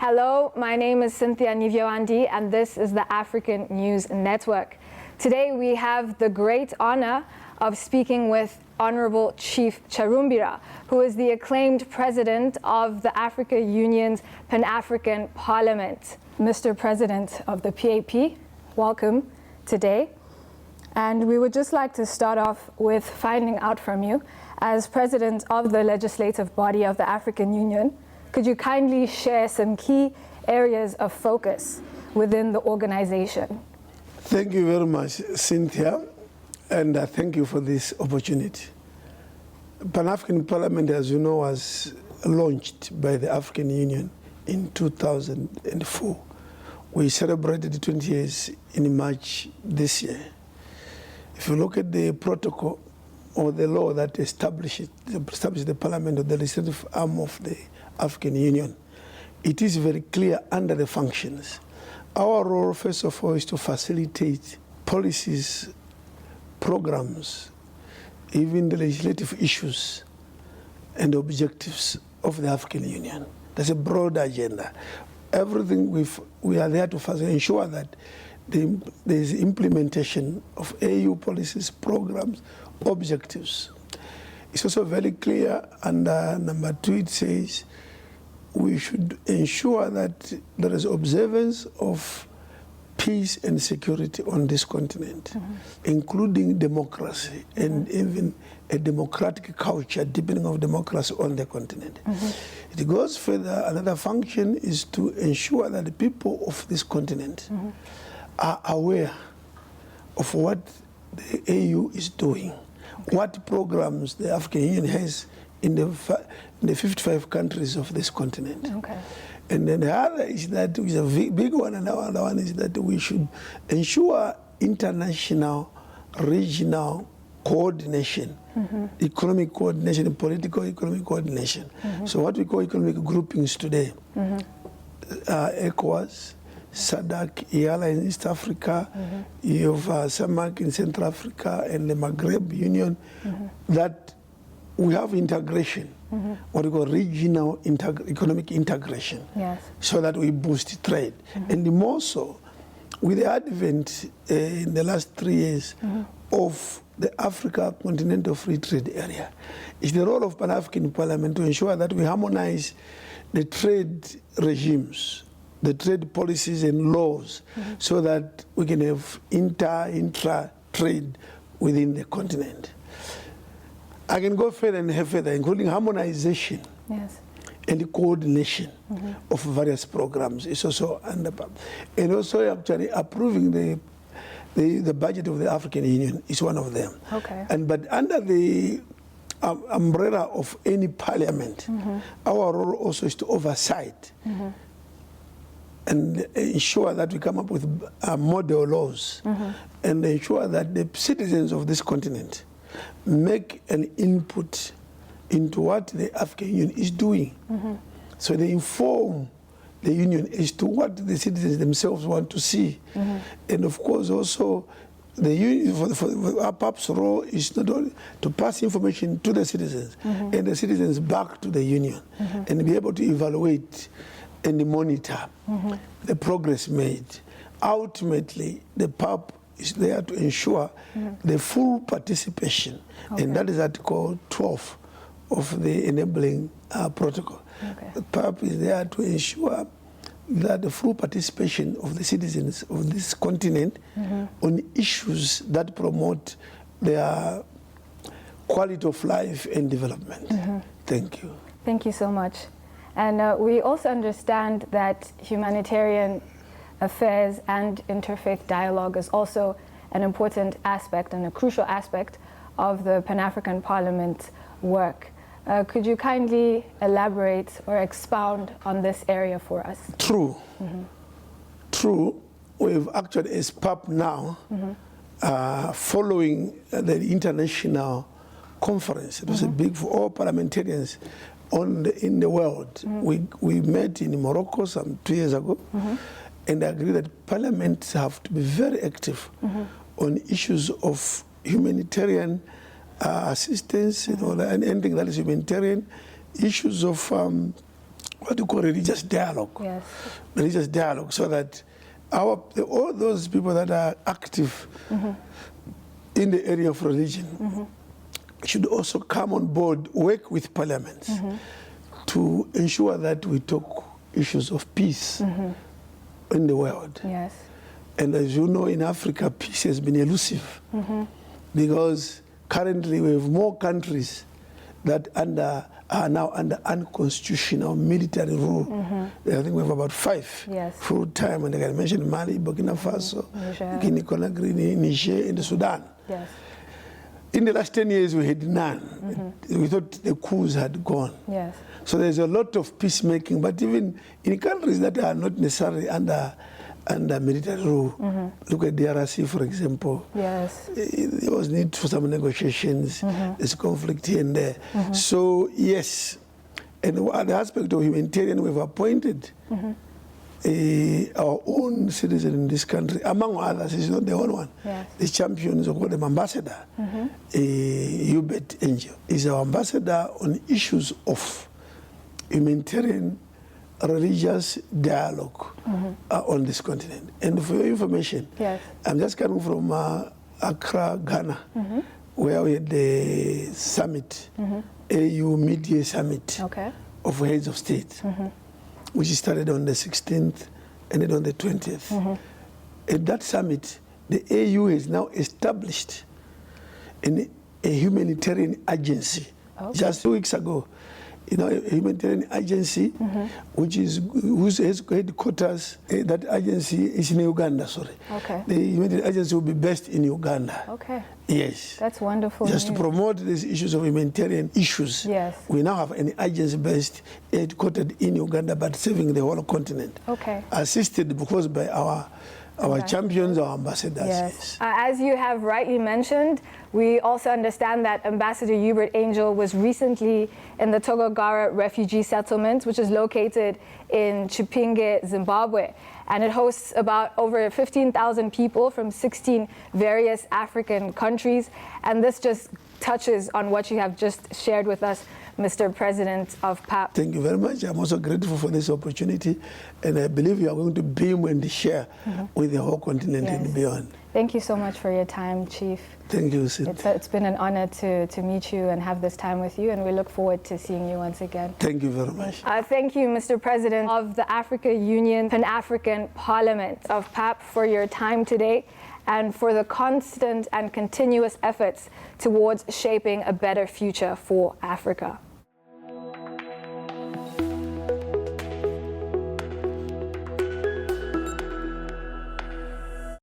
Hello, my name is Cynthia Nivyoandi, and this is the African News Network. Today we have the great honor of speaking with Honorable Chief Charumbira, who is the acclaimed president of the African Union's Pan-African Parliament. Mr. President of the PAP, welcome today. And we would just like to start off with finding out from you, as president of the legislative body of the African Union, could you kindly share some key areas of focus within the organization? Thank you very much, Cynthia, and thank you for this opportunity. Pan-African Parliament, as you know, was launched by the African Union in 2004. We celebrated 20 years in March this year. If you look at the protocol or the law that established the Parliament or the legislative arm of the African Union, it is very clear under the functions. Our role, first of all, is to facilitate policies, programs, even the legislative issues and objectives of the African Union. That's a broad agenda. Everything we are there to ensure that there is implementation of AU policies, programs, objectives. It's also very clear under number 2, it says we should ensure that there is observance of peace and security on this continent, including democracy and even a democratic culture, deepening of democracy on the continent. It goes further. Another function is to ensure that the people of this continent are aware of what the AU is doing, what programs the African Union has in the 55 countries of this continent. Okay. And then the other is that, which is a big one, and the other one is that we should ensure international, regional coordination, economic coordination, political economic coordination. So what we call economic groupings today, ECOWAS, SADC, EALA in East Africa, you have SAMAC in Central Africa, and the Maghreb Union, that we have integration, what we call regional economic integration, so that we boost trade. And more so, with the advent in the last 3 years of the Africa Continental Free Trade Area, it's the role of Pan-African Parliament to ensure that we harmonize the trade regimes, the trade policies and laws, so that we can have intra trade within the continent. I can go further and have further, including harmonization and coordination of various programs. It's also under, and also actually approving the budget of the African Union is one of them. Okay. But under the umbrella of any parliament, our role also is to oversight and ensure that we come up with model laws and ensure that the citizens of this continent make an input into what the African Union is doing. So they inform the Union as to what the citizens themselves want to see. And of course also, the Union, for our PAP's role is not only to pass information to the citizens and the citizens back to the Union and be able to evaluate and monitor the progress made. Ultimately, the PAP is there to ensure the full participation, and that is Article 12 of the enabling protocol. The PAP is there to ensure that the full participation of the citizens of this continent on issues that promote their quality of life and development. Thank you. Thank you so much. And we also understand that humanitarian affairs and interfaith dialogue is also an important aspect and a crucial aspect of the Pan-African Parliament work. Could you kindly elaborate or expound on this area for us? True. True. We've actually, as PAP now, following the international conference, it was a big, for all parliamentarians in the world. We met in Morocco some 2 years ago, and agreed that parliaments have to be very active on issues of humanitarian assistance, and anything that is humanitarian, issues of what you call religious dialogue. Yes. Religious dialogue, so that all those people that are active in the area of religion should also come on board, work with parliaments to ensure that we talk issues of peace in the world. Yes. And as you know, in Africa, peace has been elusive because currently we have more countries that are now under unconstitutional military rule. I think we have about 5 full time, and I can mention Mali, Burkina Faso, Guinea Conakry, Niger, and Sudan. Yes. In the last 10 years, we had none. We thought the coups had gone. Yes. So there's a lot of peacemaking, but even in countries that are not necessarily under military rule, look at DRC, for example. Yes. There was need for some negotiations. There's conflict here and there. So yes, and the aspect of humanitarian, we've appointed our own citizen in this country, among others. He's not the only one. Yes. The champions, we call them ambassador. Hubert Angel is our ambassador on issues of humanitarian religious dialogue on this continent. And for your information, I'm just coming from Accra, Ghana, where we had the summit, AU Mid-Year Summit of Heads of State, which started on the 16th and then on the 20th. At that summit, the AU has now established a humanitarian agency. Just 2 weeks ago, you know, a humanitarian agency, whose headquarters, that agency is in Uganda, sorry. The humanitarian agency will be based in Uganda. Yes. That's wonderful. Just to promote these issues of humanitarian issues. Yes. We now have an agency based, headquartered in Uganda, but serving the whole continent. Assisted, because by our champions, our ambassadors. Yes. As you have rightly mentioned, we also understand that Ambassador Hubert Angel was recently in the Togogara refugee settlement, which is located in Chipinge, Zimbabwe. And it hosts about over 15,000 people from 16 various African countries. And this just touches on what you have just shared with us, Mr. President of PAP. Thank you very much. I'm also grateful for this opportunity, and I believe you are going to beam and share with the whole continent and beyond. Thank you so much for your time, Chief. Thank you, Sid. It's been an honor to meet you and have this time with you, and we look forward to seeing you once again. Thank you very much. Thank you, Mr. President of the Africa Union Pan-African Parliament of PAP, for your time today and for the constant and continuous efforts towards shaping a better future for Africa.